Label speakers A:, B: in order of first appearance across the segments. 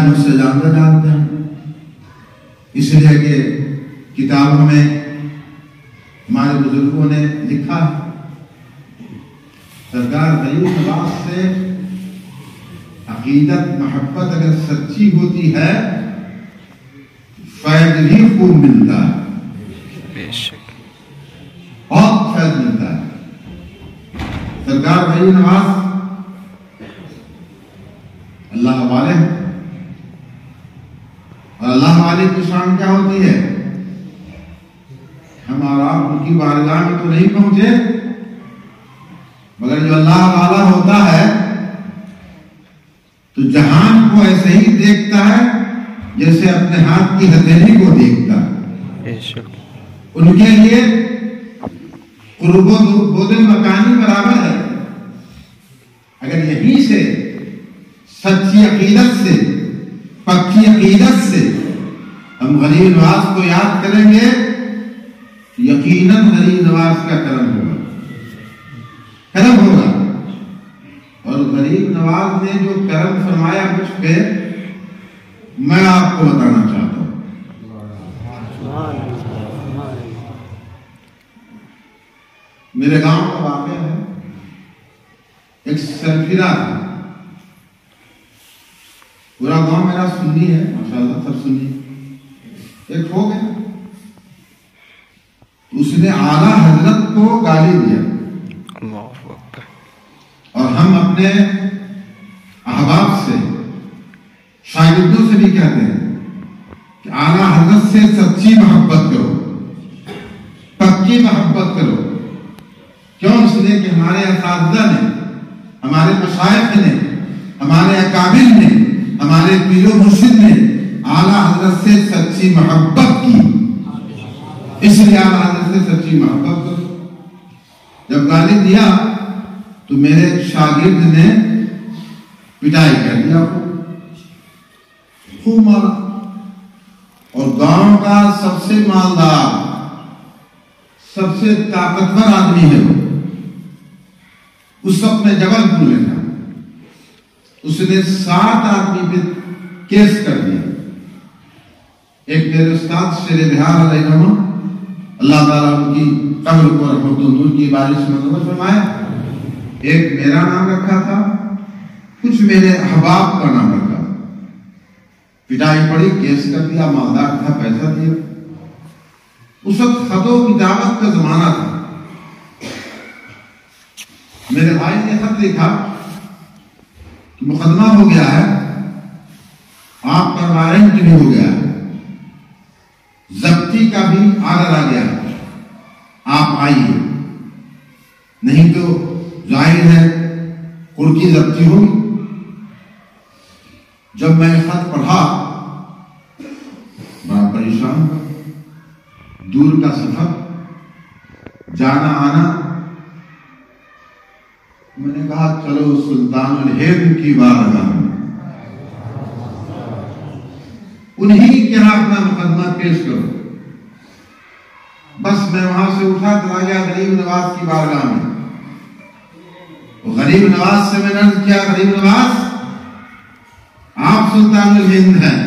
A: مجھ سے زیادہ جانتے ہیں، اس لیے کہ کتابوں میں ہمارے بزرگوں نے لکھا ہے سرکار غریب نواز سے عقیدت محبت اگر سچی ہوتی ہے فیض بھی خوب ملتا ہے،
B: بے شک
A: بہت فیض ملتا ہے۔ سرکار غریب نواز اللہ والے ہیں، اور اللہ والے کی شان کیا ہوتی ہے؟ ہم اور آپ ان کی بارگاہ میں تو نہیں پہنچے، مگر جو اللہ والا ہوتا ہے تو جہان کو ایسے ہی دیکھتا ہے جیسے اپنے ہاتھ کی ہتھیلی کو دیکھتا ہے۔ ان کے لیے قرب و بود مکانی برابر ہے۔ اگر یہیں سے سچی عقیدت سے پکی عقیدت سے ہم غریب نواز کو یاد کریں گے، یقیناً غریب نواز کا کرم ہوگا، کرم ہوگا۔ اور غریب نواز نے جو کرم فرمایا مجھ پہ، میں آپ کو بتانا چاہتا ہوں۔ میرے گاؤں کا واقعہ ہے، ایک سرفراز تھا، پورا گاؤں میرا سنی ہے، ماشاءاللہ سب سنی۔ ایک ہو گیا، اس نے اعلیٰ حضرت کو گالی دیا، اور ہم اپنے احباب سے شاگردوں سے بھی کہتے ہیں کہ اعلیٰ حضرت سے سچی محبت کرو، پکی محبت کرو۔ کیوں؟ اس لیے کہ ہمارے اساتذہ نے، ہمارے مشائخ نے، ہمارے اکابر نے، ہمارے پیر و مرشد نے اعلیٰ حضرت سے سچی محبت کی، اس لیے اعلیٰ حضرت سے سچی محبت کرو۔ جب گالی دیا تو میرے شاگرد نے پٹائی کر دیا، خوب مارا، اور گاؤں کا سب سے مالدار، سب سے طاقتور آدمی ہے وہ، اس وقت میں جبل پور میں تھا، اس نے 7 آدمی پہ کیس کر دیا۔ ایک میرے استاد شیر بہار علیہ رحمہ، اللہ تعالیٰ ان کی قبر کو رحمت و نور کی بارش منور فرمائے، ایک میرا نام رکھا تھا، کچھ میرے احباب کا نام رکھا، پٹائی پڑی، کیس کر دیا، مالدار تھا، پیسہ دیا۔ اس وقت خط و کتابت کا زمانہ تھا، میرے بھائی نے خط لکھا کہ مقدمہ ہو گیا ہے، آپ پر وارنٹ بھی ہو گیا ہے، ضبطی کا بھی آرڈر آ گیا، آپ آئیے، نہیں تو ظاہر ہے قرقی ضبطی ہوگی۔ جب میں خط پڑھا بڑا پریشان ہوا، دور کا سفر، جانا آنا، میں نے کہا چلو سلطان الہند کی بارگاہ میں انہی کے ہاں اپنا مقدمہ پیش کرو۔ بس میں وہاں سے اٹھا چلا گیا غریب نواز کی بارگاہ میں، غریب نواز سے میں نے عرض کیا، غریب نواز آپ سلطان الہند ہیں،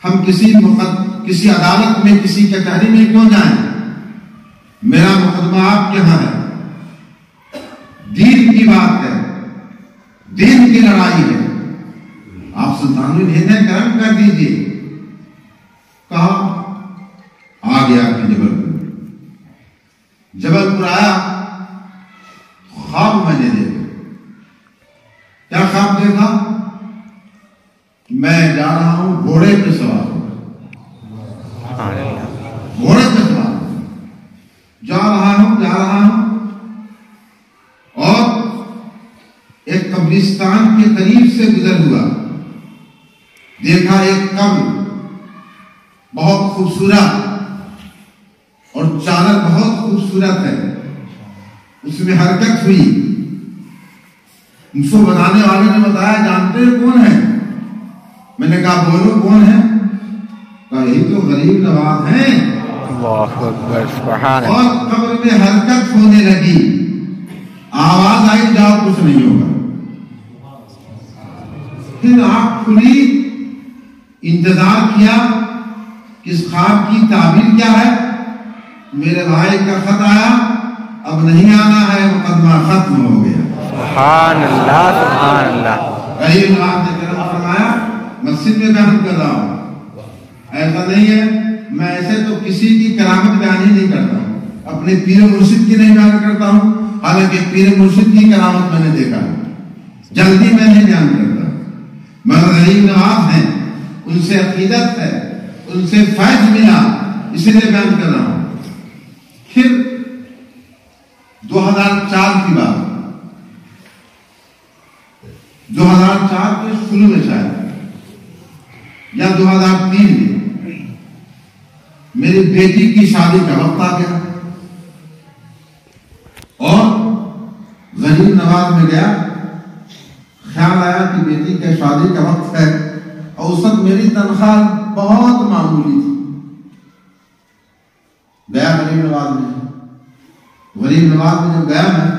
A: ہم کسی عدالت میں، کسی کچہری میں کیوں جائیں؟ میرا مقدمہ آپ کے ہاں ہے، دین کی بات ہے، دین کی لڑائی ہے، آپ سلطان الہند ہیں، کرم کر دیجیے۔ کہا آ گیا کہ جبل پور آیا، خواب میں نے دیکھا۔ کیا خواب دیکھا؟ میں جا رہا ہوں گھوڑے پہ سوار، گھوڑے پہ سوار جا رہا ہوں، اور ایک قبرستان کے قریب سے گزر ہوا، دیکھا ایک قبر بہت خوبصورت، اور چادر بہت خوبصورت ہے، اس میں حرکت ہوئی۔ اس کو بنانے والے نے بتایا جانتے ہیں کون ہے؟ میں نے کہا بولو کون ہے؟ کہا یہی تو غریب نواز ہیں۔
B: اللہ اکبر، سبحان اللہ۔
A: اور قبر میں حرکت ہونے لگی، آواز آئی جاؤ کچھ نہیں ہوگا۔ پھر آنکھ کھلی، انتظار کیا کہ اس خواب کی تعبیر کیا ہے. میرے بھائی کا خط آیا، اب نہیں آنا ہے، مقدمہ ختم ہو گیا.
B: سبحان اللہ سبحان اللہ.
A: غریب نواز نے کرم فرمایا مسجد میں بیان کر رہا ہوں. ایسا نہیں ہے، میں ایسے تو کسی کی کرامت بیان ہی نہیں کرتا ہوں، اپنے پیر مرشد کی نہیں بیان کرتا ہوں، حالانکہ پیر مرشد کی کرامت میں نے دیکھا ہے، جلدی میں نہیں بیان کرتا. مگر غریب نواز ہیں، ان سے عقیدت ہے، ان سے فیض ملا، اسی لیے بیان کر رہا ہوں. پھر 2004 کی بات، 2004 کے شروع میں شاید یا 2003 میں میری بیٹی کی شادی کا وقت آ گیا اور غریب نواز میں گیا. خیال آیا کہ بیٹی کے شادی کا وقت ہے اور اس وقت میری تنخواہ بہت معمولی تھی. گیا غریب نواز میں. غریب نواز میں جب گیا میں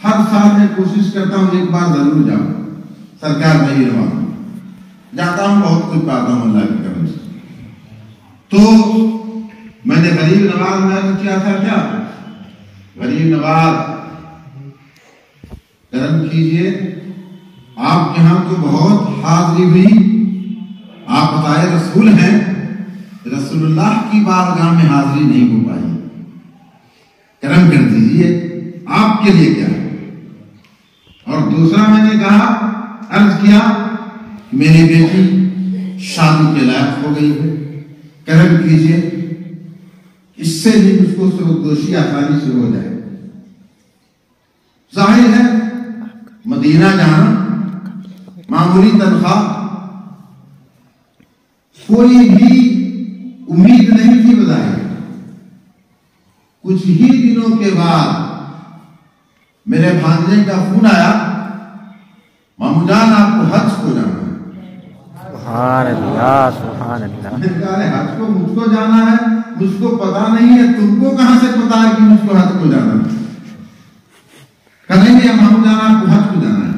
A: ہر سال میں کوشش کرتا ہوں ایک بار ضرور جاؤں. سرکار غریب نواز جاتا ہوں، بہت کچھ پاتا ہوں اللہ کے کرم سے. تو میں نے غریب نواز میں عرض کیا تھا، کیا غریب نواز کرم کیجئے، آپ کے یہاں تو بہت حاضری ہوئی، آپ بتائے رسول ہیں، رسول اللہ کی بارگاہ میں حاضری نہیں ہو پائی، کرم کر دیجئے، آپ کے لیے کیا ہے. اور دوسرا میں نے کہا، عرض کیا میری بیٹی شادی کے لائق ہو گئی ہے، کرم کیجئے، اس سے بھی مجھ کو سبکدوشی آسانی سے ہو جائے. ظاہر ہے مدینہ جانا، معمولی تنخواہ، کوئی بھی امید نہیں تھی بظاہر. کچھ ہی دنوں کے بعد میرے بھانجے کا فون آیا، مامو جان آپ کو حج کو جانا ہے.
B: سبحان اللہ سبحان اللہ.
A: میں نے کہا حج کو مجھ کو جانا ہے، مجھ کو پتا نہیں ہے، تم کو کہاں سے پتا ہے کہ مجھ کو حج کو جانا ہے. کہیں گے مامو جان آپ کو حج کو جانا ہے.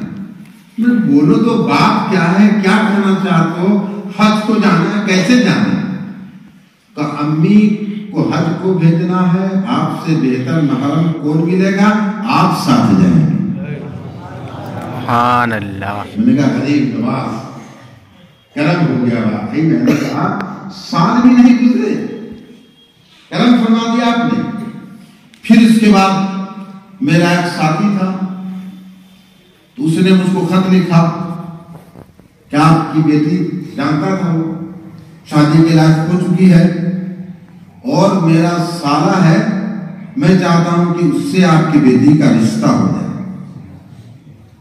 A: میں بولو تو بات کیا ہے، کیا کہنا چاہتے ہو؟ حج کو جانا ہے، کیسے جانا ہے؟ تو امی کو حج کو بھیجنا ہے، آپ سے بہتر محرم کون ملے گا، آپ ساتھ جائیں گے.
B: سبحان اللہ.
A: میں نے کہا غریب نواز کرم ہو گیا. واقعی میں نے کہا سال بھی نہیں گزرے، کرم فرما دیا آپ نے. پھر اس کے بعد میرا ایک ساتھی تھا، تو اس نے مجھ کو خط لکھا کہ آپ کی بیٹی، جانتا تھا وہ شادی کے لائق ہو چکی ہے اور میرا سالہ ہے، میں چاہتا ہوں کہ اس سے آپ کی بیٹی کا رشتہ ہو جائے.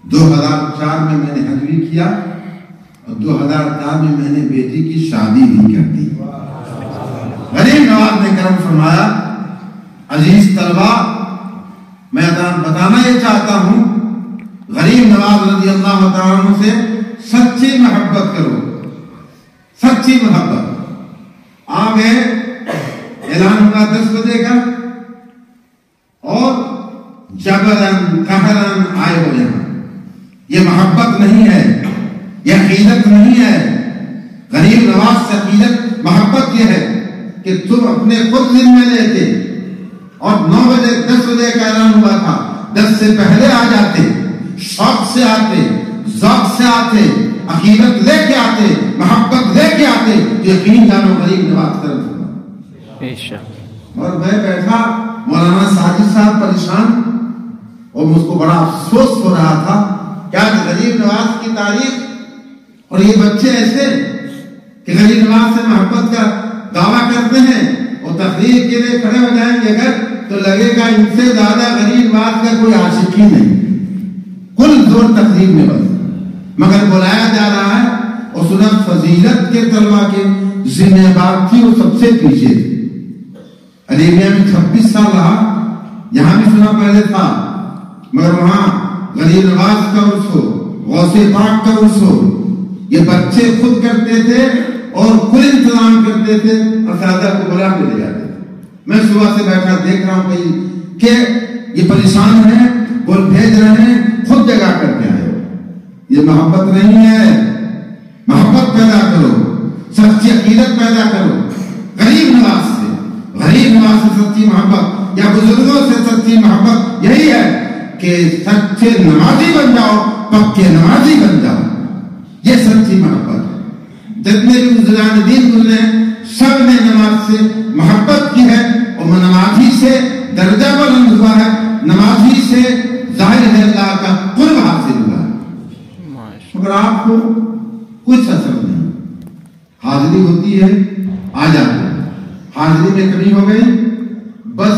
A: 2004 میں نے حج بھی کیا اور 2004 میں میں نے بیٹی کی شادی بھی کر دی. غریب نواز نے کرم فرمایا. عزیز طلبہ، میں بتانا یہ چاہتا ہوں، غریب نواز رضی اللہ تعالیٰ عنہ سے سچی محبت کرو، سچی محبت. آگے اعلان ہوگا 10 بجے کا اور جبرن قہرن آئے ہو جانا. یہ محبت نہیں ہے، یہ عقیدت نہیں ہے. غریب نواز سے عقیدت محبت یہ ہے کہ تم اپنے خود ذمہ لے کے، اور 9 بجے 10 بجے کا اعلان ہوا تھا، 10 سے پہلے آ جاتے، شوق سے آتے، ذوق سے آتے، عقیدت لے کے آتے، محبت لے کے آتے، یقین جانو غریب نواز کرم فرمایا. اور میں بیٹھا، مولانا ساجد صاحب پریشان، اور مجھ کو بڑا افسوس ہو رہا تھا کیا غریب نواز کی تاریخ اور یہ بچے ایسے کہ غریب نواز سے محبت کا دعویٰ کرتے ہیں اور تقریر کے لیے کھڑے ہو جائیں گے اگر تو لگے گا ان سے زیادہ غریب نواز کا کوئی عاشق ہی نہیں. کل زور تقریر میں بس، مگر بلایا جا رہا ہے اور سنا فضیلت کے طلبہ کے ذمہ دار تھی وہ سب سے پیچھے تھی. عربیہ میں 26 سال رہا، یہاں بھی سنا پہلے تھا، مگر وہاں غریب نواز کا عرس ہو، غوث پاک کا عرس ہو، یہ بچے خود کرتے تھے اور کل انتظام کرتے تھے اور سادہ کو بلا کے لے جاتے تھے. میں صبح سے بیٹھا دیکھ رہا ہوں کہیں کہ یہ پریشان ہیں، بول بھیج رہے ہیں، خود جگہ کر کے آئے. یہ محبت نہیں ہے. محبت پیدا کرو, سچی عقیدت پیدا کرو. غریب نواز سے سچی محبت یا بزرگوں سے سچی محبت یہی ہے کہ سچے نمازی بن جاؤ, پکے نمازی بن جاؤ. یہ سچی محبت ہے. جتنے بھی بزرگان دین گزرے ہیں سب نے نماز سے محبت کی ہے, اور نمازی سے درجہ بلند ہوا ہے, نمازی سے ظاہر ہے اللہ کا قرب حاصل ہوا ہے. مگر آپ کو کچھ اثر نہیں, حاضری ہوتی ہے آ جاتے ہیں, حاضری میں کمی ہو گئی بس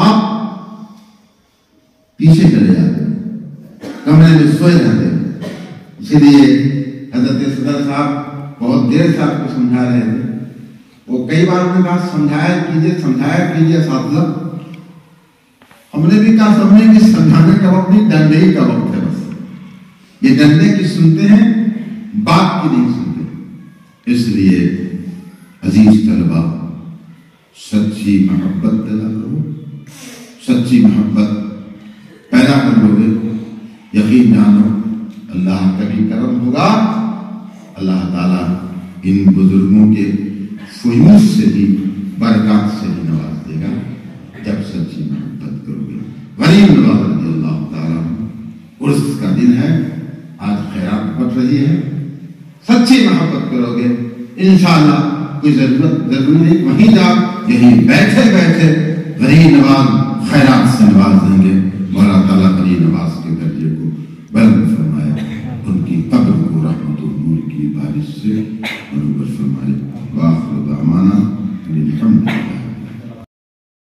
A: آپ پیچھے چلے جاتے ہیں, کمرے میں سوئے رہتے ہیں. اسی لیے حضرت صدر صاحب بہت دیر سے آپ کو سمجھا رہے تھے. وہ کئی بار نے کہا سمجھایا کیجیے اساتذہ. ہم نے بھی کہا سمجھیں کہ سمجھانے کا وقت نہیں, ڈنڈے ہی کا وقت ہے. بس یہ ڈنڈے کی سنتے ہیں, بات کی نہیں سنتے. اس لیے عزیز طلبا, سچی محبت پیدا کرو. سچی محبت پیدا کر لو گے, یقین جانو اللہ کا بھی کرم ہوگا. اللہ تعالیٰ ان بزرگوں کے فیوز سے بھی برکات سے بھی نواز دے گا جب سچی محبت کرو گے. غریب نواز رضی اللہ تعالیٰ عرس کا دن ہے, آج خیرات بٹ رہی ہے. سچی محبت کرو گے انشاءاللہ کوئی ضروری نہیں, وہیں جا یہیں بیٹھے بیٹھے غریب نواز خیرات سے نواز دیں گے.